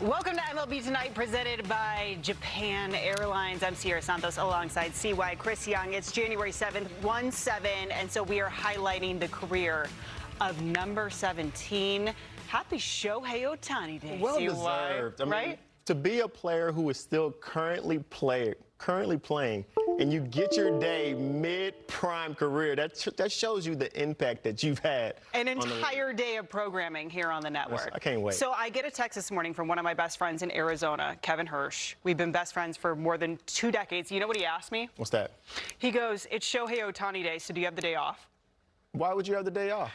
Welcome to MLB Tonight, presented by Japan Airlines. I'm Sierra Santos alongside CY Chris Young. It's January 7th, 1-7, and so we are highlighting the career of number 17. Happy Shohei Ohtani Day. Well deserved. I mean, right? To be a player who is still currently playing, and you get your day mid-prime career, that shows you the impact that you've had. An entire day of programming here on the network. I can't wait. So I get a text this morning from one of my best friends in Arizona, Kevin Hirsch. We've been best friends for more than 2 decades. You know what he asked me? What's that? He goes, "It's Shohei Ohtani Day, so do you have the day off?" Why would you have the day off?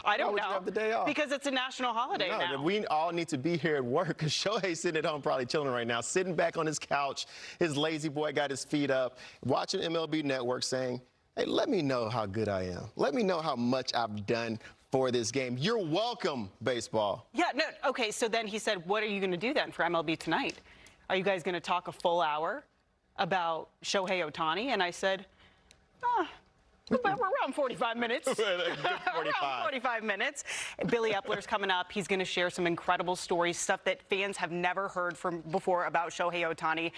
I don't know. Why would you have the day off? Because it's a national holiday now. We all need to be here at work, because Shohei's sitting at home probably chilling right now, sitting back on his couch. His lazy boy got his feet up, watching MLB Network saying, hey, let me know how good I am. Let me know how much I've done for this game. You're welcome, baseball. Yeah, no, okay, so then he said, what are you going to do then for MLB Tonight? Are you guys going to talk a full hour about Shohei Ohtani? And I said, we're around 45 minutes. Around 45 minutes. Billy Epler's coming up. He's going to share some incredible stories, stuff that fans have never heard from before about Shohei Ohtani.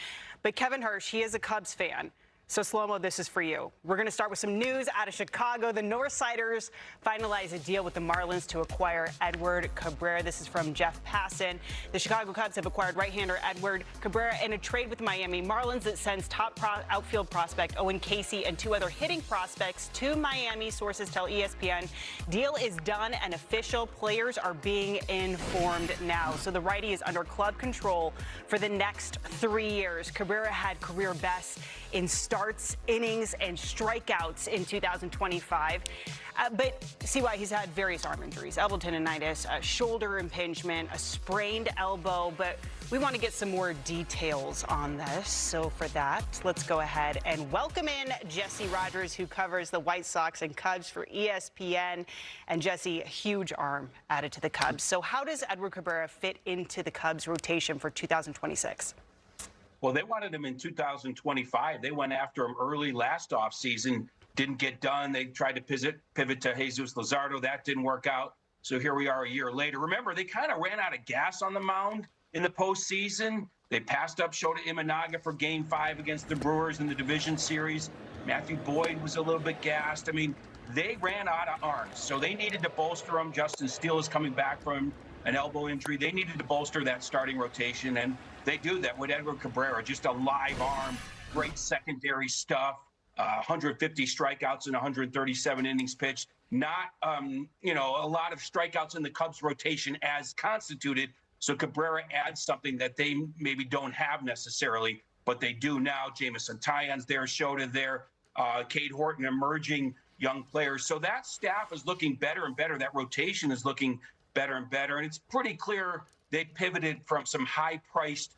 But Kevin Hirsch, he is a Cubs fan. So, Slow-Mo, this is for you. We're going to start with some news out of Chicago. The Northsiders finalize a deal with the Marlins to acquire Edward Cabrera. This is from Jeff Passan. The Chicago Cubs have acquired right-hander Edward Cabrera in a trade with the Miami Marlins that sends top outfield prospect Owen Casey and 2 other hitting prospects to Miami. Sources tell ESPN. Deal is done and official. Players are being informed now. So the righty is under club control for the next 3 years. Cabrera had career best in starts, innings, and strikeouts in 2025. But see why he's had various arm injuries, elbow tendonitis, a shoulder impingement, a sprained elbow. But we want to get some more details on this. So for that, let's go ahead and welcome in Jesse Rogers, who covers the White Sox and Cubs for ESPN. And Jesse, a huge arm added to the Cubs. So how does Edward Cabrera fit into the Cubs rotation for 2026? Well, they wanted him in 2025. They went after him early last offseason. Didn't get done. They tried to pivot to Jesus Luzardo. That didn't work out. So here we are a year later. Remember, they kind of ran out of gas on the mound in the postseason. They passed up Shota Imanaga for Game 5 against the Brewers in the division series. Matthew Boyd was a little bit gassed. I mean, they ran out of arms. So they needed to bolster them. Justin Steele is coming back from an elbow injury. They needed to bolster that starting rotation, and they do that with Edward Cabrera, just a live arm, great secondary stuff, 150 strikeouts and 137 innings pitched. Not, a lot of strikeouts in the Cubs rotation as constituted. So Cabrera adds something that they maybe don't have necessarily, but they do now. Jamison Tyon's there, Shota there, Cade Horton, emerging young players. So that staff is looking better and better. That rotation is looking better and better. And it's pretty clear they pivoted from some high-priced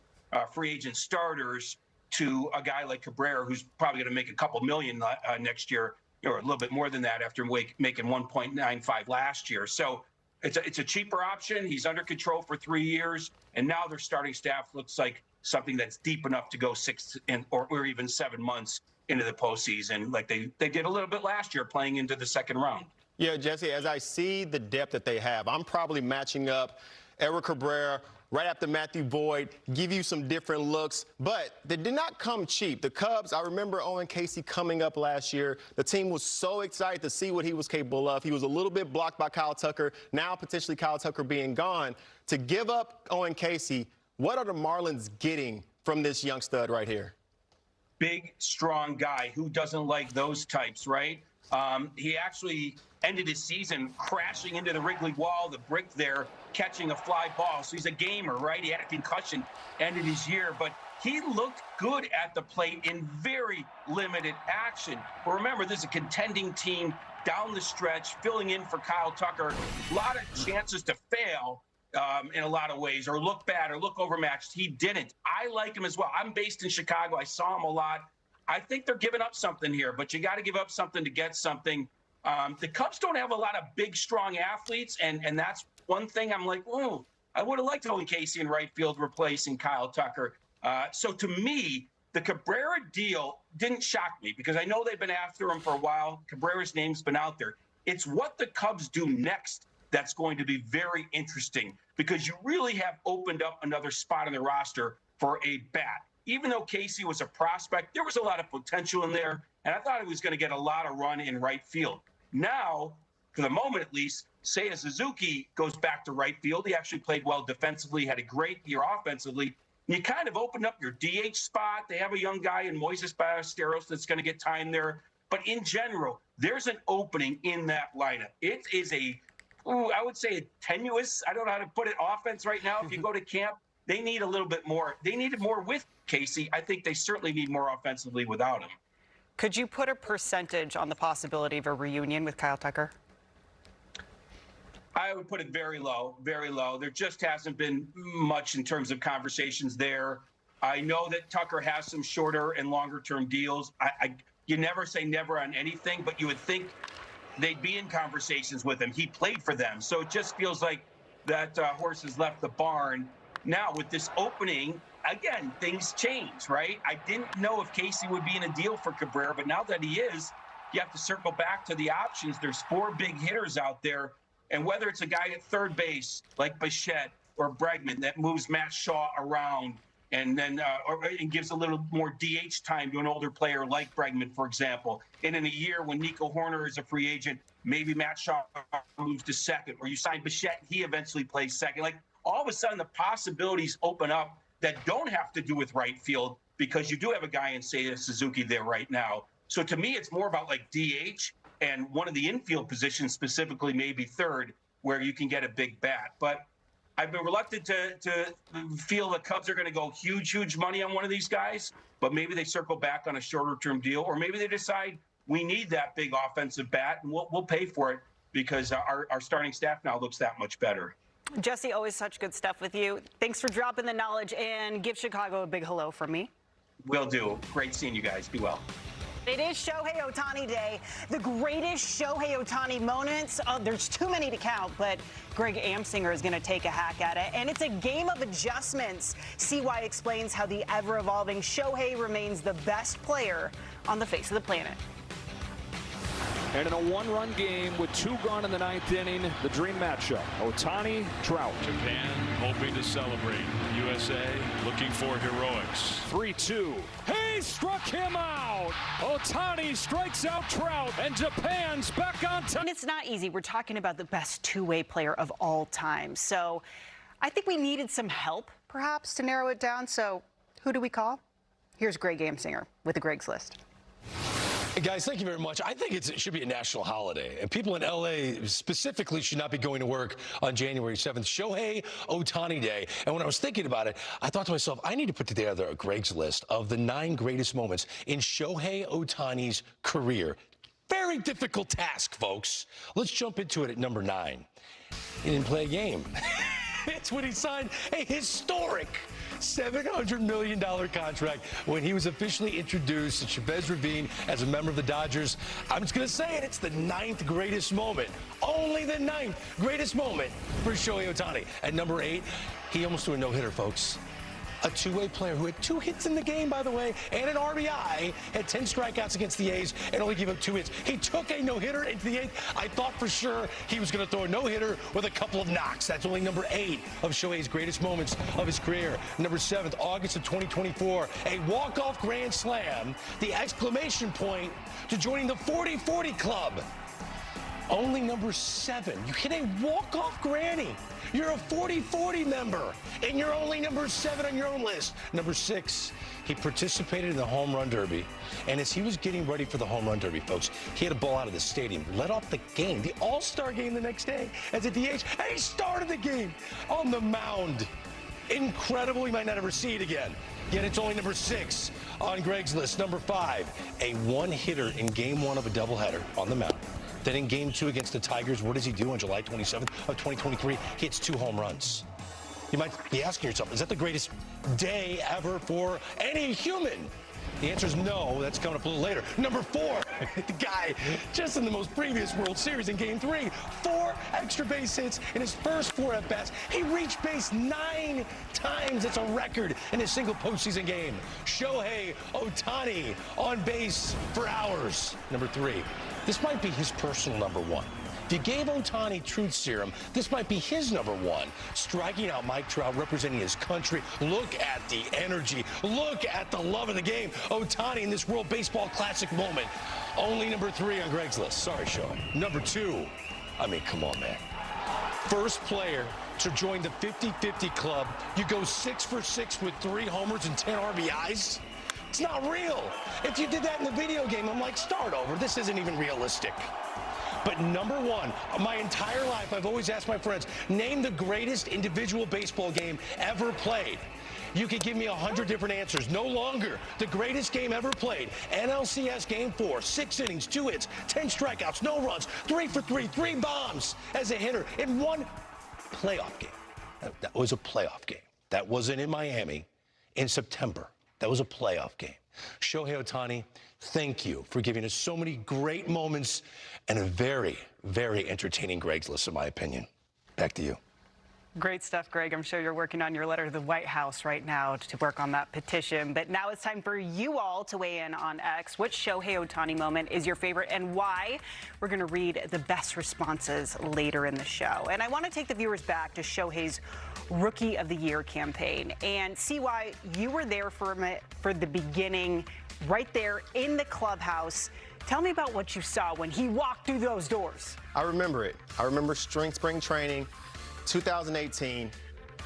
free agent starters to a guy like Cabrera, who's probably going to make a couple million next year, or a little bit more than that after making 1.95 last year. So it's a cheaper option. He's under control for 3 years, and now their starting staff looks like something that's deep enough to go 6 or even 7 months into the postseason, like they did a little bit last year, playing into the second round. Yeah, Jesse, as I see the depth that they have, I'm probably matching up Edward Cabrera right after Matthew Boyd, give you some different looks, but they did not come cheap. The Cubs, I remember Owen Casey coming up last year. The team was so excited to see what he was capable of. He was a little bit blocked by Kyle Tucker, now potentially Kyle Tucker being gone. To give up Owen Casey, what are the Marlins getting from this young stud right here? Big, strong guy. Who doesn't like those types, right? He actually ended his season crashing into the Wrigley wall, the brick there, catching a fly ball. So he's a gamer, right? He had a concussion, ended his year, but he looked good at the plate in very limited action. But remember, this is a contending team down the stretch, filling in for Kyle Tucker. A lot of chances to fail in a lot of ways, or look bad or look overmatched. He didn't. I like him as well. I'm based in Chicago. I saw him a lot. I think they're giving up something here, but you got to give up something to get something. The Cubs don't have a lot of big, strong athletes, and that's one thing I'm like, whoa, I would have liked Owen Casey in right field replacing Kyle Tucker. So to me, the Cabrera deal didn't shock me because I know they've been after him for a while. Cabrera's name's been out there. It's what the Cubs do next that's going to be very interesting because you really have opened up another spot on the roster for a bat. Even though Casey was a prospect, there was a lot of potential in there, and I thought he was going to get a lot of run in right field. Now, for the moment at least, Seiya Suzuki goes back to right field. He actually played well defensively, had a great year offensively. You kind of opened up your DH spot. They have a young guy in Moises Ballesteros that's going to get time there. But in general, there's an opening in that lineup. It is I would say a tenuous, I don't know how to put it, offense right now. If you go to camp, they need a little bit more. They needed more with Casey. I think they certainly need more offensively without him. Could you put a percentage on the possibility of a reunion with Kyle Tucker? I would put it very low, very low. There just hasn't been much in terms of conversations there. I know that Tucker has some shorter and longer term deals. You never say never on anything, but you would think they'd be in conversations with him. He played for them. So it just feels like that horse has left the barn. Now with this opening, again, things change, right? I didn't know if Casey would be in a deal for Cabrera, but now that he is, you have to circle back to the options. There's 4 big hitters out there. And whether it's a guy at third base like Bichette or Bregman that moves Matt Shaw around and then and gives a little more DH time to an older player like Bregman, for example. And in a year when Nico Horner is a free agent, maybe Matt Shaw moves to second, or you sign Bichette, he eventually plays second. Like all of a sudden the possibilities open up that don't have to do with right field because you do have a guy in Seiya Suzuki there right now. So to me, it's more about like DH and one of the infield positions, specifically maybe third, where you can get a big bat. But I've been reluctant to feel the Cubs are going to go huge money on one of these guys, but maybe they circle back on a shorter-term deal, or maybe they decide we need that big offensive bat, and we'll pay for it because our starting staff now looks that much better. Jesse, always such good stuff with you. Thanks for dropping the knowledge, and give Chicago a big hello from me. Will do. Great seeing you guys. Be well. It is Shohei Ohtani Day. The greatest Shohei Ohtani moments. There's too many to count, but Greg Amsinger is going to take a hack at it. And it's a game of adjustments. CY explains how the ever-evolving Shohei remains the best player on the face of the planet. And in a 1-run game with 2 gone in the 9th inning, the dream matchup, Ohtani, Trout. Japan hoping to celebrate. USA looking for heroics. 3-2. He struck him out. Ohtani strikes out Trout, and Japan's back on top. And it's not easy. We're talking about the best two-way player of all time. So I think we needed some help, perhaps, to narrow it down. So who do we call? Here's Greg Amsinger with the Greg's List. Hey guys, thank you very much. I think it should be a national holiday, and people in LA specifically should not be going to work on January 7th, Shohei Ohtani Day. And when I was thinking about it, I thought to myself, I need to put together a Greg's List of the 9 greatest moments in Shohei Ohtani's career. Very difficult task, folks. Let's jump into it at number 9. He didn't play a game. It's when he signed a historic $700 million contract when he was officially introduced to Chavez Ravine as a member of the Dodgers. I'm just going to say it. It's the 9th greatest moment. Only the 9th greatest moment for Shohei Ohtani. At number 8, he almost threw a no-hitter, folks. A two-way player who had 2 hits in the game, by the way, and an RBI, had 10 strikeouts against the A's and only gave up 2 hits. He took a no-hitter into the 8th. I thought for sure he was going to throw a no-hitter with a couple of knocks. That's only number 8 of Shohei's greatest moments of his career. Number 7, August of 2024, a walk-off grand slam, the exclamation point to joining the 40-40 club. Only number 7. You hit a walk-off granny. You're a 40-40 member, and you're only number 7 on your own list. Number 6, he participated in the home run derby, and as he was getting ready for the home run derby, folks, he had a ball out of the stadium, led off the game, the All-Star game the next day as a DH, and he started the game on the mound. Incredible. You might not ever see it again. Yet it's only number 6 on Greg's list. Number 5, a one-hitter in Game 1 of a doubleheader on the mound. Then in Game 2 against the Tigers, what does he do on July 27th of 2023? He hits 2 home runs. You might be asking yourself, is that the greatest day ever for any human? The answer is no. That's coming up a little later. Number 4, the guy just in the most previous World Series in Game 3, 4 extra base hits in his first 4 at-bats. He reached base 9 times. It's a record in a single postseason game. Shohei Ohtani on base for hours. Number 3, this might be his personal number 1. If you gave Ohtani truth serum, this might be his #1. Striking out Mike Trout, representing his country. Look at the energy. Look at the love of the game. Ohtani in this World Baseball Classic moment. Only #3 on Greg's list. Sorry, Shohei. #2. I mean, come on, man. First player to join the 50-50 club. You go 6 for 6 with 3 homers and 10 RBIs? It's not real. If you did that in the video game, I'm like, start over. This isn't even realistic. But #1, my entire life, I've always asked my friends, name the greatest individual baseball game ever played. You could give me 100 different answers. No longer. The greatest game ever played. NLCS Game 4, 6 innings, 2 hits, 10 strikeouts, no runs, 3 for 3, 3 bombs as a hitter in one playoff game. That was a playoff game. That wasn't in Miami in September. That was a playoff game. Shohei Ohtani, thank you for giving us so many great moments and a very, very entertaining Greg's List, in my opinion. Back to you. Great stuff, Greg. I'm sure you're working on your letter to the White House right now to work on that petition. But now it's time for you all to weigh in on X. Which Shohei Ohtani moment is your favorite and why? We're going to read the best responses later in the show. And I want to take the viewers back to Shohei's Rookie of the Year campaign and see why you were there for the beginning, right there in the clubhouse. Tell me about what you saw when he walked through those doors. I remember it. I remember spring training, 2018.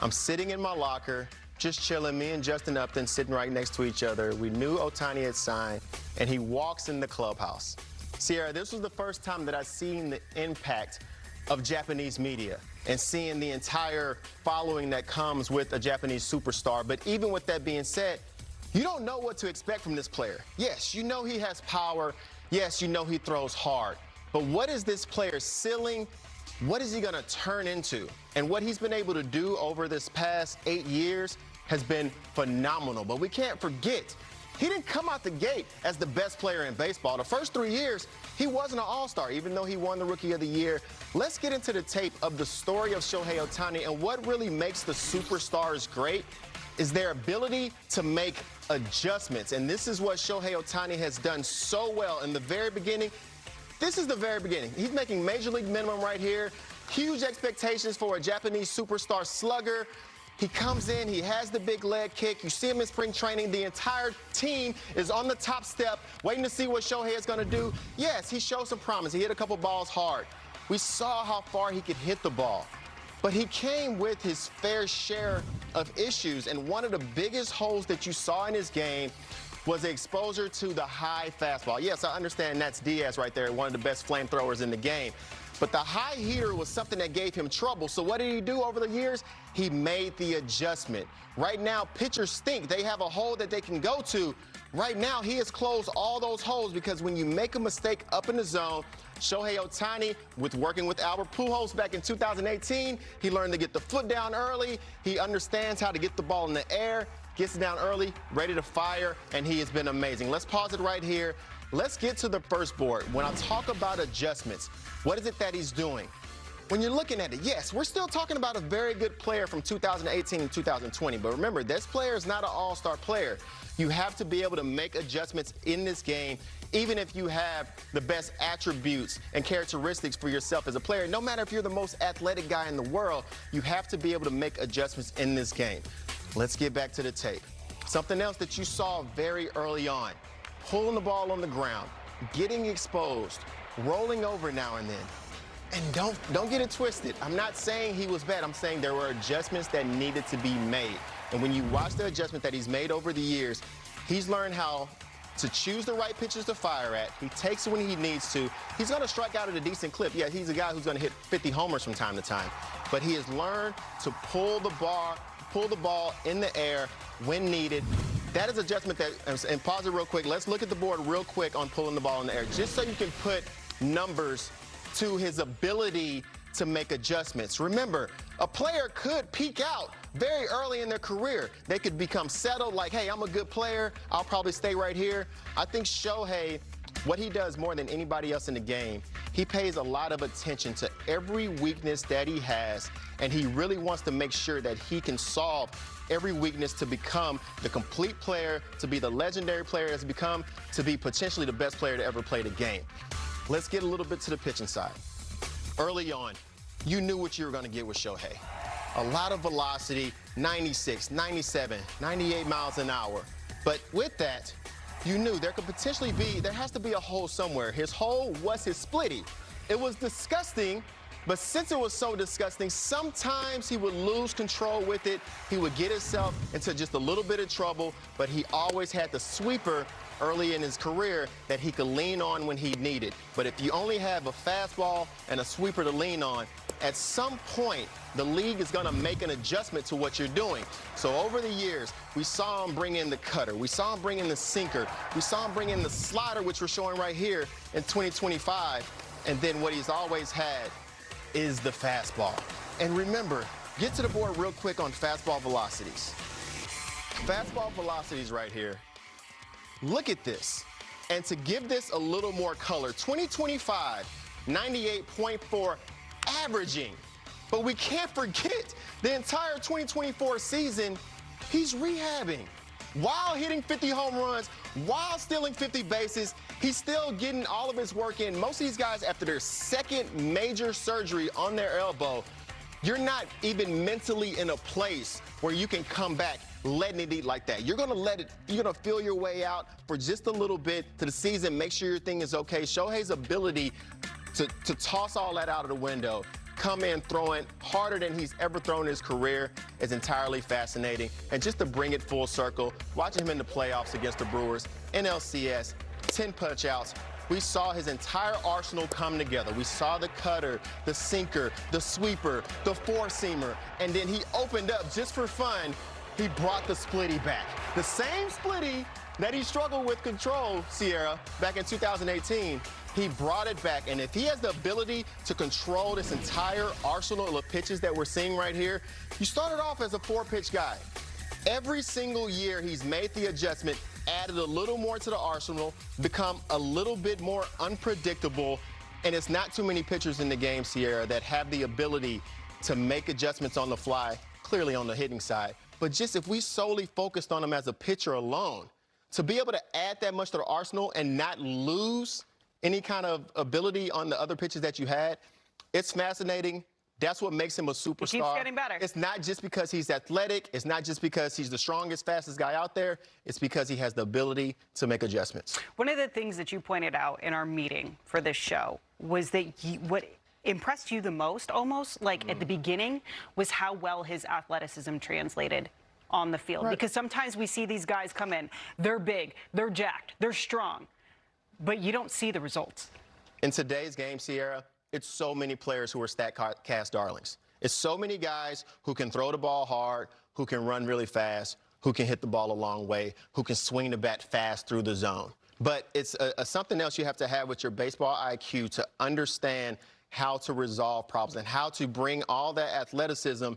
I'm sitting in my locker, just chilling, me and Justin Upton sitting right next to each other. We knew Ohtani had signed, and he walks in the clubhouse. Sierra, this was the first time that I've seen the impact of Japanese media and seeing the entire following that comes with a Japanese superstar. But even with that being said, you don't know what to expect from this player. Yes, you know he has power. Yes, you know he throws hard. But what is this player's ceiling? What is he going to turn into? And what he's been able to do over this past 8 years has been phenomenal. But we can't forget, he didn't come out the gate as the best player in baseball. The first 3 years, he wasn't an all-star, even though he won the Rookie of the Year. Let's get into the tape of the story of Shohei Ohtani, and what really makes the superstars great is their ability to make adjustments. And this is what Shohei Ohtani has done so well in the very beginning. This is the very beginning. He's making major league minimum right here. Huge expectations for a Japanese superstar slugger. He comes in, he has the big leg kick. You see him in spring training. The entire team is on the top step, waiting to see what Shohei is going to do. Yes, he showed some promise. He hit a couple balls hard. We saw how far he could hit the ball. But he came with his fair share of issues, and one of the biggest holes that you saw in his game was the exposure to the high fastball. Yes, I understand that's Diaz right there, one of the best flamethrowers in the game. But the high heater was something that gave him trouble. So what did he do over the years? He made the adjustment. Right now, pitchers stink. They have a hole that they can go to. Right now, he has closed all those holes because when you make a mistake up in the zone, Shohei Ohtani, with working with Albert Pujols back in 2018, he learned to get the foot down early. He understands how to get the ball in the air, gets it down early, ready to fire, and he has been amazing. Let's pause it right here. Let's get to the first board. When I talk about adjustments, what is it that he's doing? When you're looking at it, yes, we're still talking about a very good player from 2018 and 2020. But remember, this player is not an all-star player. You have to be able to make adjustments in this game, even if you have the best attributes and characteristics for yourself as a player. No matter if you're the most athletic guy in the world, you have to be able to make adjustments in this game. Let's get back to the tape. Something else that you saw very early on, pulling the ball on the ground, getting exposed, rolling over now and then. And don't get it twisted. I'm not saying he was bad. I'm saying there were adjustments that needed to be made. And when you watch the adjustment that he's made over the years, he's learned how to choose the right pitches to fire at. He takes it when he needs to. He's going to strike out at a decent clip. Yeah, he's a guy who's going to hit 50 homers from time to time. But he has learned to pull the ball in the air when needed. That is adjustment that, and pause it real quick. Let's look at the board real quick on pulling the ball in the air, just so you can put numbers to his ability to make adjustments. Remember, a player could peak out very early in their career. They could become settled, like, hey, I'm a good player, I'll probably stay right here. I think Shohei, what he does more than anybody else in the game, he pays a lot of attention to every weakness that he has, and he really wants to make sure that he can solve every weakness to become the complete player, to be the legendary player that's become, to be potentially the best player to ever play the game. Let's get a little bit to the pitching side. early on, you knew what you were going to get with Shohei. A lot of velocity, 96, 97, 98 miles an hour. But with that, you knew there has to be a hole somewhere. His hole was his splitty. It was disgusting, but since it was so disgusting, sometimes he would lose control with it. He would get himself into just a little bit of trouble, but he always had the sweeper early in his career that he could lean on when he needed. But if you only have a fastball and a sweeper to lean on, at some point, the league is going to make an adjustment to what you're doing. So over the years, we saw him bring in the cutter. We saw him bring in the sinker. We saw him bring in the slider, which we're showing right here in 2025. And then what he's always had is the fastball. And remember, get to the board real quick on fastball velocities. Fastball velocities right here. Look at this. And to give this a little more color, 2025, 98.4 averaging. But we can't forget the entire 2024 season, he's rehabbing. While hitting 50 home runs, while stealing 50 bases, he's still getting all of his work in. Most of these guys, after their second major surgery on their elbow, you're not even mentally in a place where you can come back letting it eat like that. You're gonna feel your way out for just a little bit to the season, make sure your thing is okay. Shohei's ability to toss all that out of the window, come in throwing harder than he's ever thrown in his career is entirely fascinating. And just to bring it full circle, watching him in the playoffs against the Brewers, NLCS, 10 punch outs, we saw his entire arsenal come together. We saw the cutter, the sinker, the sweeper, the four-seamer, and then he opened up just for fun. He brought the splitty back. The same splitty that he struggled with control, Sierra, back in 2018, he brought it back. And if he has the ability to control this entire arsenal of pitches that we're seeing right here, you started off as a four-pitch guy. Every single year he's made the adjustment, added a little more to the arsenal, become a little bit more unpredictable, and it's not too many pitchers in the game, Sierra, that have the ability to make adjustments on the fly, clearly on the hitting side. But just if we solely focused on him as a pitcher alone, to be able to add that much to the arsenal and not lose any kind of ability on the other pitches that you had, it's fascinating. That's what makes him a superstar. He keeps getting better. It's not just because he's athletic. It's not just because he's the strongest, fastest guy out there. It's because he has the ability to make adjustments. One of the things that you pointed out in our meeting for this show was that what impressed you the most, almost like at the beginning, was how well his athleticism translated on the field. Right. Because sometimes we see these guys come in, they're big, they're jacked, they're strong, but you don't see the results. In today's game, Sierra, it's so many players who are StatCast darlings. It's so many guys who can throw the ball hard, who can run really fast, who can hit the ball a long way, who can swing the bat fast through the zone. But it's something else you have to have with your baseball IQ to understand how to resolve problems and how to bring all that athleticism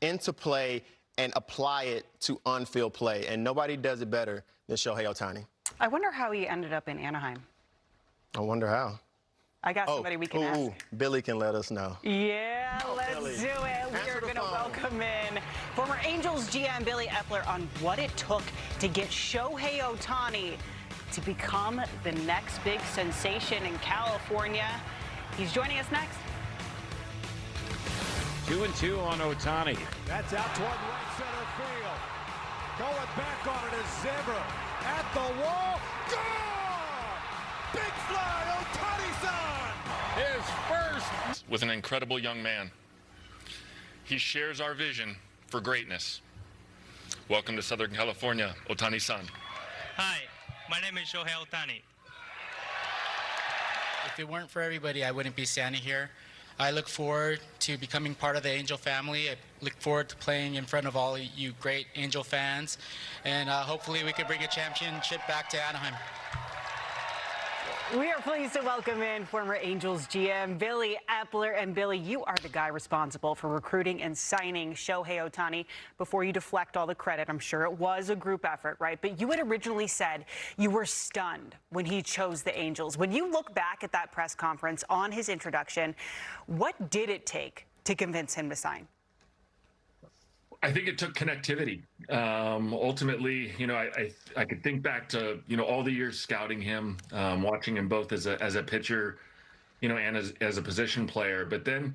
into play and apply it to on-field play. And nobody does it better than Shohei Ohtani. I wonder how he ended up in Anaheim. I wonder how. I got somebody we can ask. Billy can let us know. Yeah, let's do it. We are going to welcome in former Angels GM Billy Epler on what it took to get Shohei Ohtani to become the next big sensation in California. He's joining us next. 2-2 on Ohtani. That's out toward right center field. Going back on it is Zebra. At the wall. Gone! Big fly, Ohtani-san! His first. With an incredible young man. He shares our vision for greatness. Welcome to Southern California, Ohtani-san. Hi, my name is Shohei Ohtani. If it weren't for everybody, I wouldn't be standing here. I look forward to becoming part of the Angel family. I look forward to playing in front of all you great Angel fans. And hopefully we can bring a championship back to Anaheim. We are pleased to welcome in former Angels GM Billy Epler. And Billy, you are the guy responsible for recruiting and signing Shohei Ohtani. Before you deflect all the credit, I'm sure it was a group effort, right? But you had originally said you were stunned when he chose the Angels. When you look back at that press conference on his introduction, what did it take to convince him to sign? I think it took connectivity. Ultimately, you know, I could think back to, you know, all the years scouting him, watching him both as a pitcher and as a position player. But then,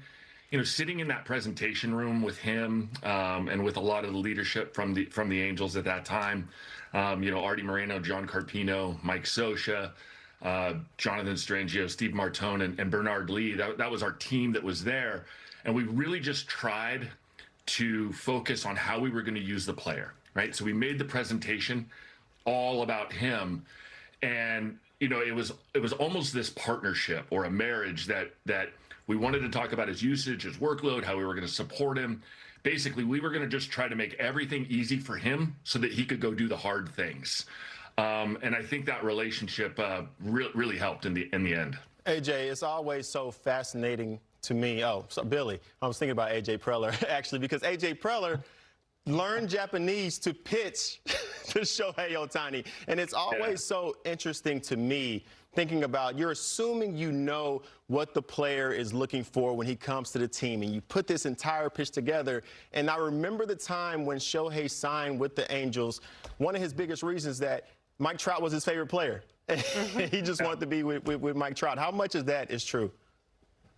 sitting in that presentation room with him and with a lot of the leadership from the Angels at that time, Artie Moreno, John Carpino, Mike Scioscia, Jonathan Strangio, Steve Martone, and Bernard Lee. That was our team that was there. And we really just tried to focus on how we were going to use the player, right? So we made the presentation all about him. And, it was almost this partnership or a marriage that we wanted to talk about his usage, his workload, how we were going to support him. Basically, we were going to just try to make everything easy for him so that he could go do the hard things. And I think that relationship really helped in the end. AJ, it's always so fascinating to me. Oh, so Billy, I was thinking about AJ Preller, actually, because AJ Preller learned Japanese to pitch to Shohei Ohtani. And it's always so interesting to me thinking about, you're assuming you know what the player is looking for when he comes to the team, and you put this entire pitch together. And I remember the time when Shohei signed with the Angels, one of his biggest reasons that Mike Trout was his favorite player. He just wanted to be with Mike Trout. How much of that is true?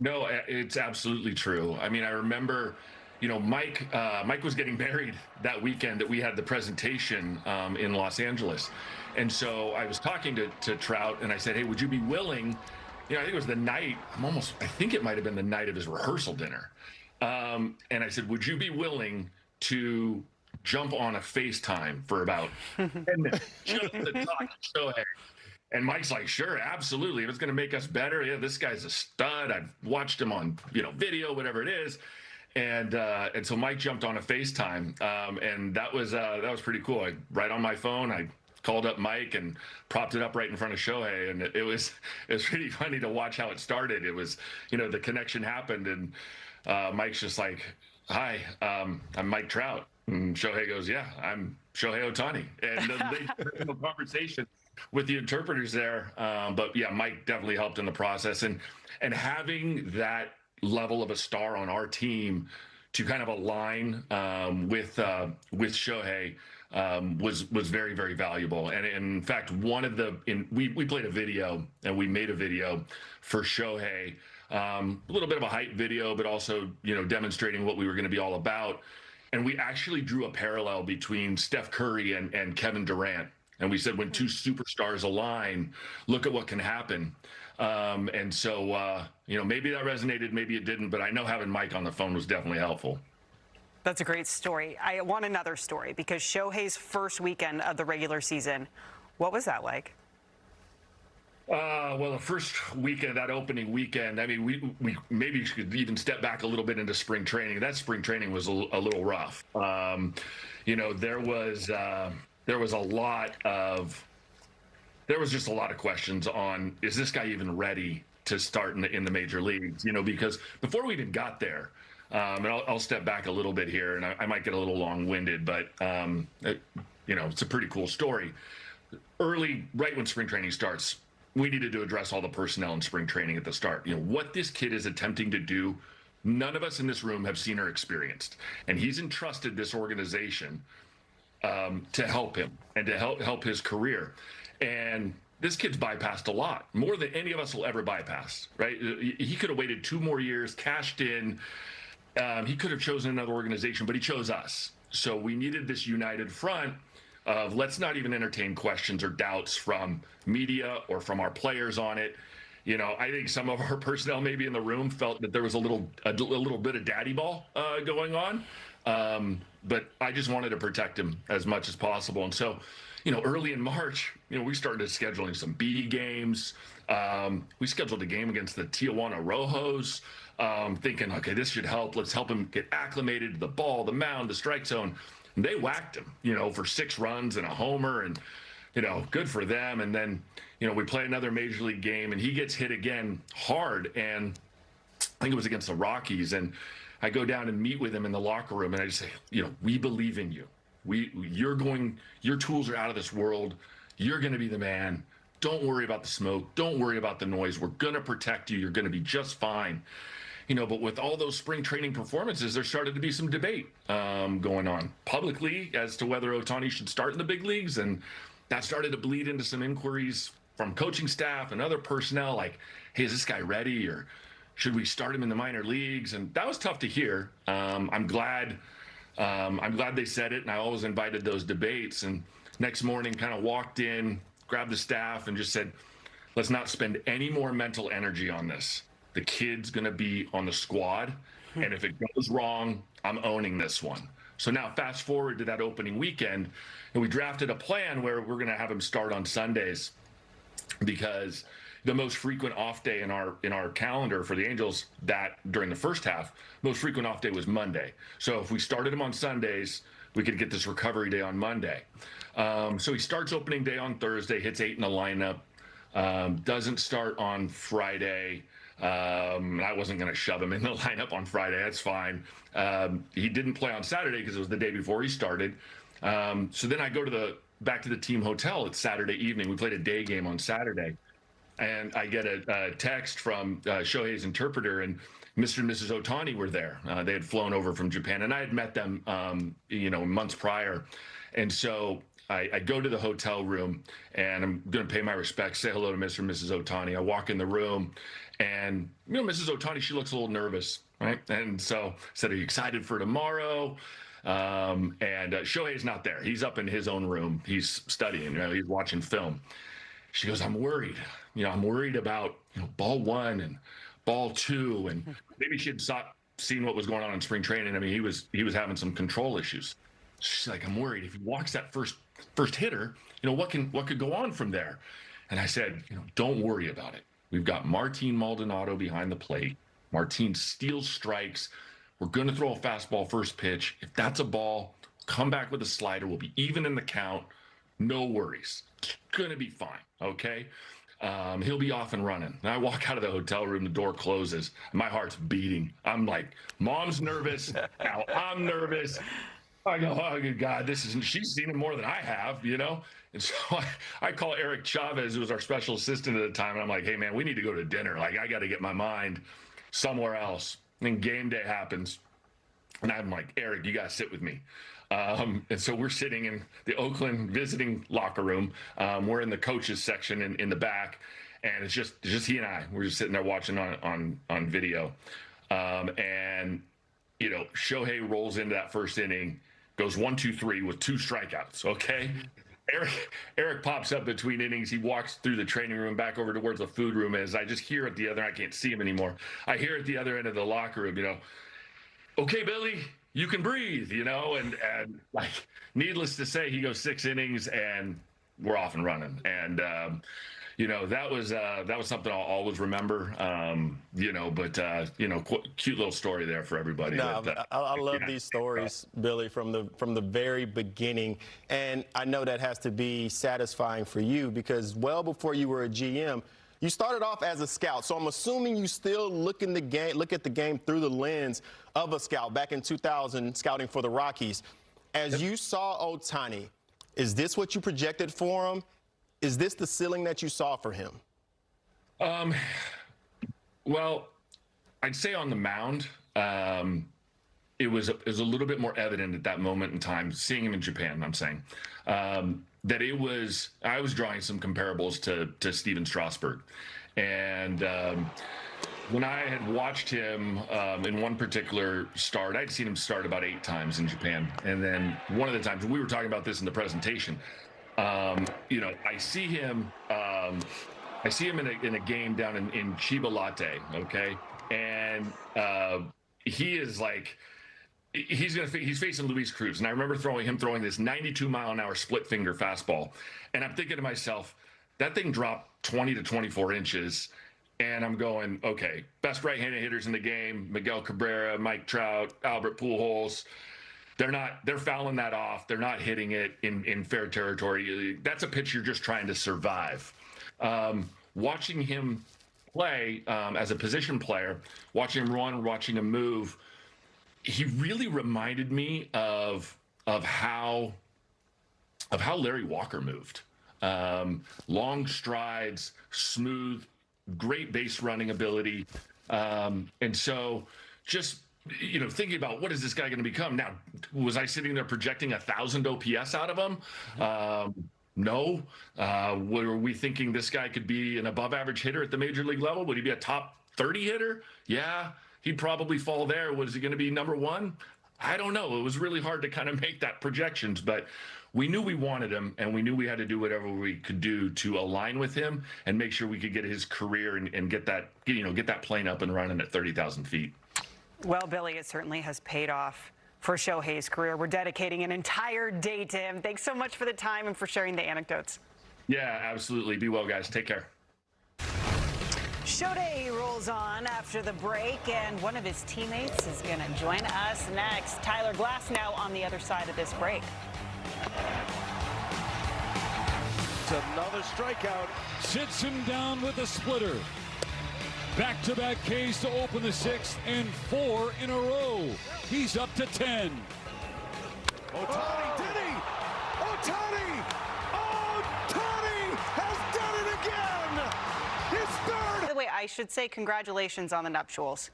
No, it's absolutely true. I mean, I remember, Mike was getting married that weekend that we had the presentation in Los Angeles. And so I was talking to Trout, and I said, hey, would you be willing, I think it was the night, I think it might have been the night of his rehearsal dinner. And I said, would you be willing to jump on a FaceTime for about 10 minutes just to talk to Shohei? And Mike's like, sure, absolutely. If it's going to make us better, yeah, this guy's a stud. I've watched him on, video, whatever it is. And so Mike jumped on a FaceTime, and that was pretty cool. Right on my phone, I called up Mike and propped it up right in front of Shohei, and it was pretty funny to watch how it started. It was, the connection happened, and Mike's just like, hi, I'm Mike Trout. And Shohei goes, yeah, I'm Shohei Ohtani. And they had a conversation with the interpreters there. But yeah, Mike definitely helped in the process, and having that level of a star on our team to kind of align with Shohei was very, very valuable. And in fact, we played a video, and we made a video for Shohei, a little bit of a hype video, but also, demonstrating what we were going to be all about. And we actually drew a parallel between Steph Curry and Kevin Durant. And we said, when two superstars align, look at what can happen. And so, maybe that resonated, maybe it didn't, but I know having Mike on the phone was definitely helpful. That's a great story. I want another story, because Shohei's first weekend of the regular season, what was that like? Well, the first weekend, that opening weekend, I mean, we maybe should even step back a little bit into spring training. That spring training was a little rough. There was just a lot of questions on, is this guy even ready to start in the major leagues? Because before we even got there, and I'll step back a little bit here, and I might get a little long-winded, but it's a pretty cool story. Early, right when spring training starts, we needed to address all the personnel in spring training at the start. What this kid is attempting to do, none of us in this room have seen or experienced, and he's entrusted this organization to help him and to help his career. And this kid's bypassed a lot, more than any of us will ever bypass, right? He could have waited 2 more years, cashed in. He could have chosen another organization, but he chose us. So we needed this united front of, let's not even entertain questions or doubts from media or from our players on it. I think some of our personnel maybe in the room felt that there was a little bit of daddy ball going on. But I just wanted to protect him as much as possible. And so, early in March, we started scheduling some B games. We scheduled a game against the Tijuana Rojos, thinking, okay, this should help. Let's help him get acclimated to the ball, the mound, the strike zone. And they whacked him, for 6 runs and a homer, and, good for them. And then, we play another major league game, and he gets hit again hard. And I think it was against the Rockies. And I go down and meet with him in the locker room, and I just say, we believe in you. Your tools are out of this world. You're going to be the man. Don't worry about the smoke. Don't worry about the noise. We're going to protect you. You're going to be just fine. But with all those spring training performances, there started to be some debate going on publicly as to whether Ohtani should start in the big leagues. And that started to bleed into some inquiries from coaching staff and other personnel, like, hey, is this guy ready, or should we start him in the minor leagues? And that was tough to hear. I'm glad they said it, and I always invited those debates. And next morning, kind of walked in, grabbed the staff, and just said, let's not spend any more mental energy on this. The kid's going to be on the squad, and if it goes wrong, I'm owning this one. So now fast forward to that opening weekend, and we drafted a plan where we're going to have him start on Sundays, because the most frequent off day in our calendar for the Angels, that during the first half, most frequent off day was Monday. So if we started him on Sundays, we could get this recovery day on Monday. So he starts opening day on Thursday, hits 8 in the lineup, doesn't start on Friday. I wasn't going to shove him in the lineup on Friday. That's fine. He didn't play on Saturday because it was the day before he started. So then I go back to the team hotel. It's Saturday evening. We played a day game on Saturday. And I get a text from Shohei's interpreter, and Mr. and Mrs. Ohtani were there. They had flown over from Japan, and I had met them, months prior. And so I go to the hotel room, and I'm going to pay my respects, say hello to Mr. and Mrs. Ohtani. I walk in the room, and Mrs. Ohtani, she looks a little nervous, right? And so I said, "Are you excited for tomorrow?" And Shohei's not there. He's up in his own room. He's studying. He's watching film. She goes, "I'm worried. I'm worried about ball 1 and ball 2, and maybe she had seen what was going on in spring training. I mean, he was having some control issues." She's like, "I'm worried if he walks that first hitter, what could go on from there?" And I said, "Don't worry about it. We've got Martin Maldonado behind the plate. Martin steals strikes. We're going to throw a fastball first pitch. If that's a ball, come back with a slider. We'll be even in the count. No worries. It's going to be fine, okay? He'll be off and running." And I walk out of the hotel room, the door closes, and my heart's beating. I'm like, Mom's nervous. Now I'm nervous. I go, "Oh, good God, she's seen it more than I have, And so I call Eric Chavez, who was our special assistant at the time, and I'm like, "Hey, man, we need to go to dinner. Like, I got to get my mind somewhere else." And then game day happens, and I'm like, "Eric, you got to sit with me." And so we're sitting in the Oakland visiting locker room. We're in the coaches section in the back, and it's just he and I. We're just sitting there watching on video. And Shohei rolls into that first inning, goes 1-2-3 with 2 strikeouts. Okay. Eric pops up between innings. He walks through the training room back over towards the food room. As I just hear at the other, I can't see him anymore. I hear at the other end of the locker room, "Okay, Billy, you can breathe," and like, needless to say, he goes 6 innings and we're off and running. And, that was something I'll always remember, cute little story there for everybody. No, I love these stories, Billy, from the very beginning. And I know that has to be satisfying for you, because well before you were a GM, you started off as a scout. So I'm assuming you still look at the game through the lens of a scout back in 2000, scouting for the Rockies. As you saw Ohtani, is this what you projected for him? Is this the ceiling that you saw for him? Well, I'd say on the mound, it was a little bit more evident at that moment in time, seeing him in Japan, I'm saying, that I was drawing some comparables to Steven Strasburg. And when I had watched him in one particular start, I'd seen him start about 8 times in Japan. And then one of the times, we were talking about this in the presentation, I see him in a game down in Chiba Latte, okay? And he is like, he's facing Luis Cruz. And I remember him throwing this 92-mile-an-hour split finger fastball. And I'm thinking to myself, that thing dropped 20 to 24 inches. And I'm going, okay, best right-handed hitters in the game, Miguel Cabrera, Mike Trout, Albert Pujols. They're fouling that off. They're not hitting it in fair territory. That's a pitch you're just trying to survive. Watching him play as a position player, watching him run, watching him move, he really reminded me of how Larry Walker moved. Long strides, smooth, great base running ability. And so just, thinking about what is this guy going to become? Now, was I sitting there projecting 1,000 OPS out of him? No. Were we thinking this guy could be an above-average hitter at the major league level? Would he be a top 30 hitter? Yeah, he'd probably fall there. Was he going to be number one? I don't know. It was really hard to kind of make that projections, but we knew we wanted him, and we knew we had to do whatever we could do to align with him and make sure we could get his career and get that, get that plane up and running at 30,000 feet. Well, Billy, it certainly has paid off for Shohei's career. We're dedicating an entire day to him. Thanks so much for the time and for sharing the anecdotes. Yeah, absolutely. Be well, guys. Take care. Shohei rolls on after the break, and one of his teammates is going to join us next. Tyler Glass now on the other side of this break. It's another strikeout. Sits him down with a splitter. Back-to-back Ks to open the 6th and 4 in a row. He's up to 10. Ohtani, did he? Ohtani! Ohtani has done it again! His third! By the way, I should say congratulations on the nuptials.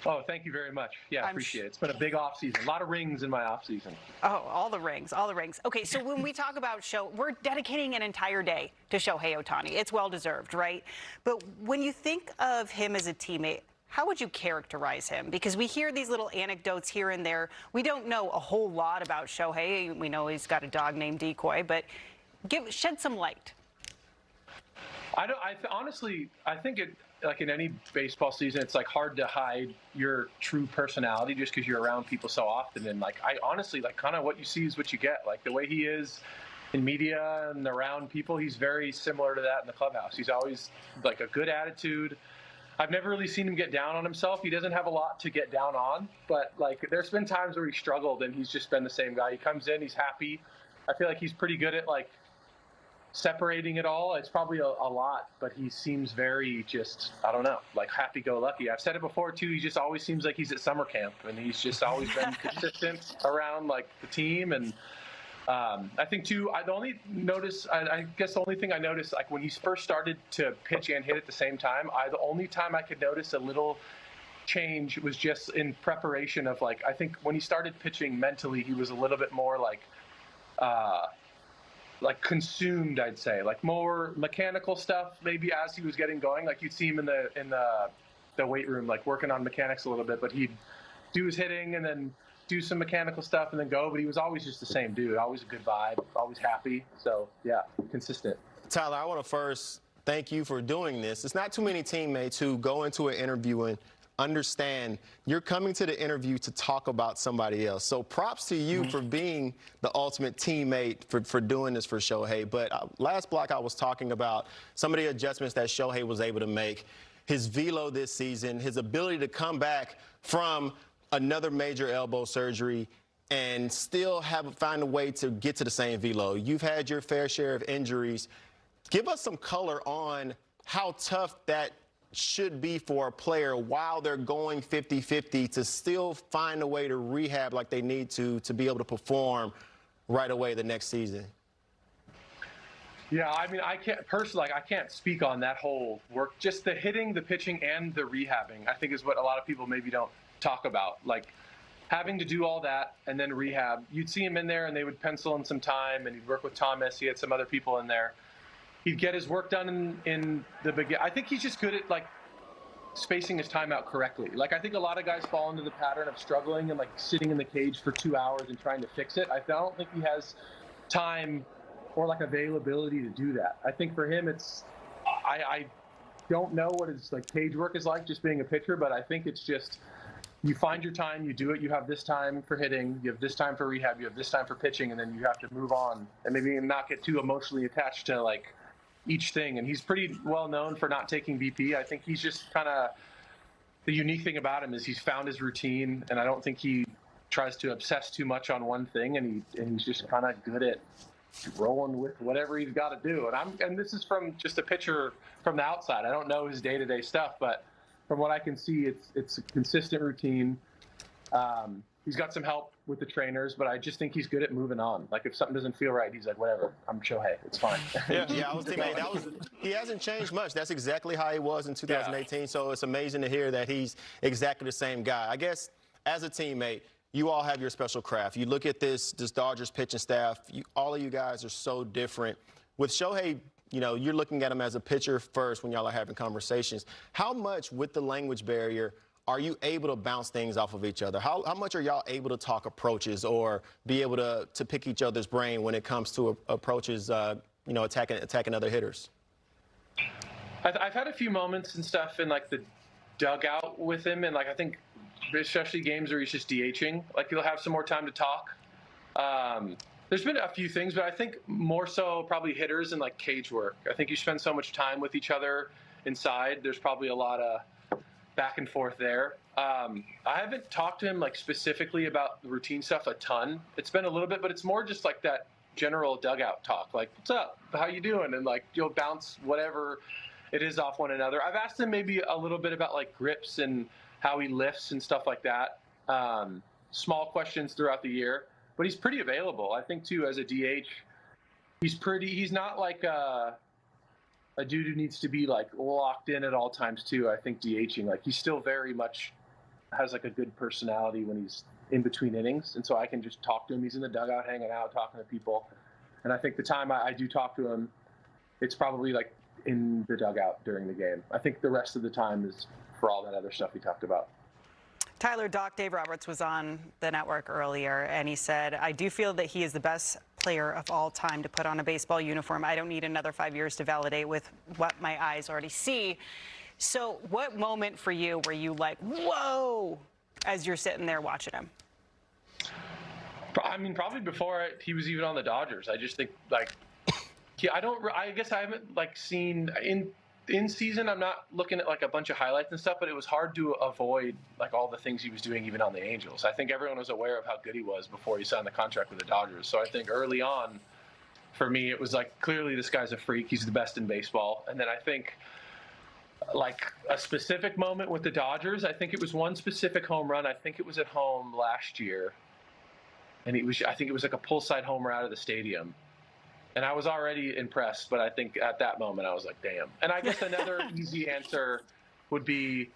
Oh, thank you very much. Yeah, I appreciate it. It's been a big off-season. A lot of rings in my off-season. Oh, all the rings, all the rings. Okay, so when we talk about we're dedicating an entire day to Shohei Ohtani. It's well-deserved, right? But when you think of him as a teammate, how would you characterize him? Because we hear these little anecdotes here and there. We don't know a whole lot about Shohei. We know he's got a dog named Decoy, but shed some light. Honestly, I think it, like in any baseball season, it's like hard to hide your true personality just because you're around people so often. And like, I honestly, like, kind of what you see is what you get. Like the way he is in media and around people, he's very similar to that in the clubhouse. He's always like a good attitude. I've never really seen him get down on himself. He doesn't have a lot to get down on, but like there's been times where he struggled and he's just been the same guy. He comes in, he's happy. I feel like he's pretty good at like separating it all. It's probably a lot, but he seems very just, I don't know, like happy-go-lucky. I've said it before too, he just always seems like he's at summer camp, and he's just always been consistent around like the team. And I think too, I guess the only thing I noticed, like when he first started to pitch and hit at the same time, the only time I could notice a little change was just in preparation of like, I think when he started pitching mentally, he was a little bit more like consumed, I'd say, like more mechanical stuff maybe as he was getting going. Like you'd see him in the weight room, like working on mechanics a little bit, but he'd do his hitting and then do some mechanical stuff and then go. But he was always just the same dude, always a good vibe, always happy. So yeah, consistent. Tyler, I want to first thank you for doing this. It's not too many teammates who go into an interview and understand you're coming to the interview to talk about somebody else. So props to you for being the ultimate teammate for doing this for Shohei. But last block I was talking about some of the adjustments that Shohei was able to make, his velo this season, his ability to come back from another major elbow surgery and still find a way to get to the same velo. You've had your fair share of injuries. Give us some color on how tough that should be for a player while they're going 50-50 to still find a way to rehab like they need to be able to perform right away the next season. Yeah, I mean, I can't speak on that whole work. Just the hitting, the pitching, and the rehabbing, I think is what a lot of people maybe don't talk about. Like having to do all that and then rehab. You'd see him in there and they would pencil in some time and he'd work with Thomas. He had some other people in there. He'd get his work done in the beginning. I think he's just good at like spacing his time out correctly. Like I think a lot of guys fall into the pattern of struggling and like sitting in the cage for 2 hours and trying to fix it. I don't think he has time or like availability to do that. I think for him, I don't know what his like cage work is like just being a pitcher, but I think it's just you find your time, you do it. You have this time for hitting, you have this time for rehab, you have this time for pitching, and then you have to move on and maybe not get too emotionally attached to like each thing. And he's pretty well known for not taking BP. I think he's just kind of, the unique thing about him is he's found his routine, and I don't think he tries to obsess too much on one thing, and he's just kind of good at rolling with whatever he's got to do. And this is from just a pitcher from the outside. I don't know his day-to-day stuff, but from what I can see, it's a consistent routine. He's got some help with the trainers, but I just think he's good at moving on. Like if something doesn't feel right, he's like, whatever, I'm Shohei, it's fine. Yeah, I was thinking he hasn't changed much. That's exactly how he was in 2018. Yeah. So it's amazing to hear that he's exactly the same guy. I guess as a teammate, you all have your special craft. You look at this Dodgers pitching staff, all of you guys are so different. With Shohei, you know, you're looking at him as a pitcher first when y'all are having conversations. How much, with the language barrier, are you able to bounce things off of each other? How much are y'all able to talk approaches or be able to pick each other's brain when it comes to approaches, you know, attacking other hitters? I've had a few moments and stuff in, like, the dugout with him, and, like, I think especially games where he's just DHing, like, he'll have some more time to talk. There's been a few things, but I think more so probably hitters and, like, cage work. I think you spend so much time with each other inside. There's probably a lot of back and forth there. I haven't talked to him, like, specifically about the routine stuff a ton. It's been a little bit, but it's more just like that general dugout talk, like, what's up, how you doing, and, like, you'll bounce whatever it is off one another. I've asked him maybe a little bit about, like, grips and how he lifts and stuff like that. Small questions throughout the year, but he's pretty available. I think too, as a DH, he's not like a dude who needs to be, like, locked in at all times too. I think DHing, like, he still very much has, like, a good personality when he's in between innings, and so I can just talk to him. He's in the dugout hanging out, talking to people, and I think the time I do talk to him, it's probably, like, in the dugout during the game. I think the rest of the time is for all that other stuff we talked about. Tyler, Doc Dave Roberts was on the network earlier, and he said, I do feel that he is the best player of all time to put on a baseball uniform. I don't need another 5 years to validate with what my eyes already see. So what moment for you were you like, whoa, as you're sitting there watching him? I mean, probably before he was even on the Dodgers. I just think, like, I guess I haven't, like, seen in season. I'm not looking at, like, a bunch of highlights and stuff, but it was hard to avoid, like, all the things he was doing even on the Angels. I think everyone was aware of how good he was before he signed the contract with the Dodgers. So I think early on, for me, it was like, clearly this guy's a freak. He's the best in baseball. And then I think, like, a specific moment with the Dodgers, I think it was one specific home run. I think it was at home last year. And I think it was like a pull side homer out of the stadium. And I was already impressed, but I think at that moment I was like, damn. And I guess another easy answer would be,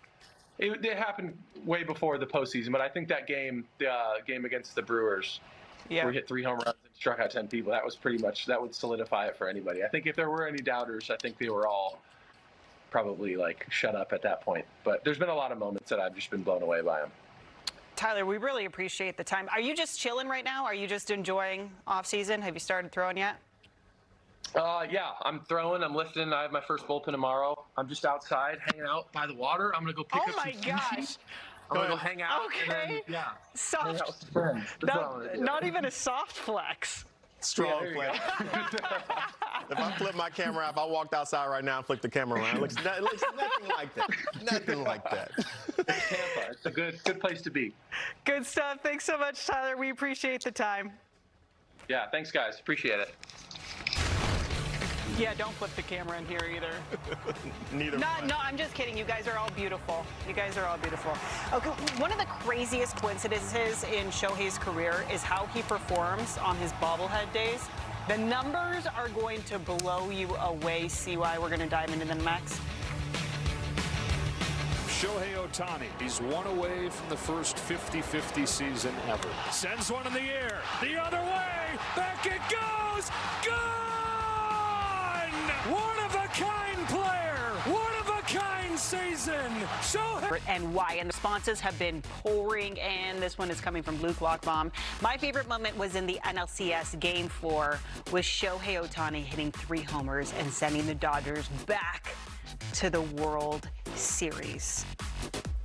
it happened way before the postseason, but I think that game, the game against the Brewers, where he hit 3 home runs and struck out 10 people, that was pretty much, that would solidify it for anybody. I think if there were any doubters, I think they were all probably, like, shut up at that point. But there's been a lot of moments that I've just been blown away by him. Tyler, we really appreciate the time. Are you just chilling right now? Are you just enjoying off season? Have you started throwing yet? Yeah, I'm throwing, I'm lifting. I have my first bullpen tomorrow. I'm just outside hanging out by the water. I'm going to go pick up some sushi. Oh, my gosh. I'm going to go hang out. Okay. And then, yeah. Soft. Hang out with some friends. Not even a soft flex. Strong flex. If I flip my camera, if I walked outside right now and flipped the camera around, it looks nothing like that. Nothing like that. Tampa, it's a good place to be. Good stuff. Thanks so much, Tyler. We appreciate the time. Yeah, thanks, guys. Appreciate it. Yeah, don't flip the camera in here either. Neither. No, I'm just kidding. You guys are all beautiful. You guys are all beautiful. Okay, one of the craziest coincidences in Shohei's career is how he performs on his bobblehead days. The numbers are going to blow you away. See why we're going to dive into them next. Shohei Ohtani, he's one away from the first 50-50 season ever. Sends one in the air, the other way, back it goes, gone! One-of-a-kind player, one-of-a-kind season, Shohei! And why, and the responses have been pouring in. This one is coming from Luke Lockbaum. My favorite moment was in the NLCS Game 4 with Shohei Ohtani hitting 3 homers and sending the Dodgers back to the World Series.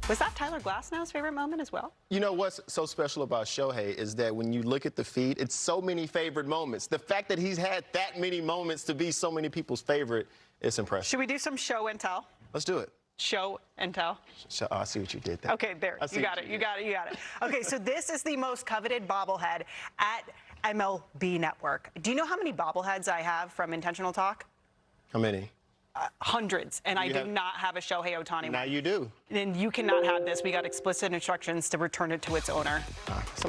Was that Tyler Glasnow's favorite moment as well? You know what's so special about Shohei is that when you look at the feed, it's so many favorite moments. The fact that he's had that many moments to be so many people's favorite, it's impressive. Should we do some show and tell? Let's do it. Show and tell. I see what you did there. Okay, there. You got it. Okay, so this is the most coveted bobblehead at MLB Network. Do you know how many bobbleheads I have from Intentional Talk? How many? Hundreds, and I do not have a Shohei Ohtani one. Now you do. Then you cannot have this. We got explicit instructions to return it to its owner.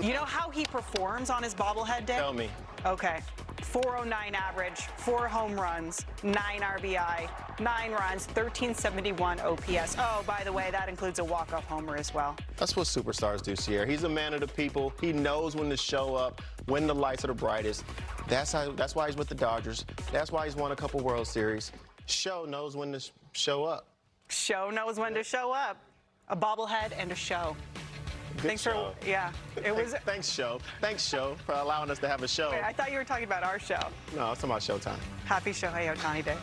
You know how he performs on his bobblehead day? Tell me. Okay. .409 average, 4 home runs, 9 RBI, 9 runs, 1371 OPS. Oh, by the way, that includes a walk-off homer as well. That's what superstars do, Sierra. He's a man of the people. He knows when to show up, when the lights are the brightest. That's why he's with the Dodgers. That's why he's won a couple World Series. Show knows when to show up. Show knows when to show up. A bobblehead and a show. Good Thanks show. for, yeah. It was. Thanks, Show. Thanks, Show, for allowing us to have a show. Wait, I thought you were talking about our show. No, I was talking about Showtime. Happy Shohei Ohtani Day.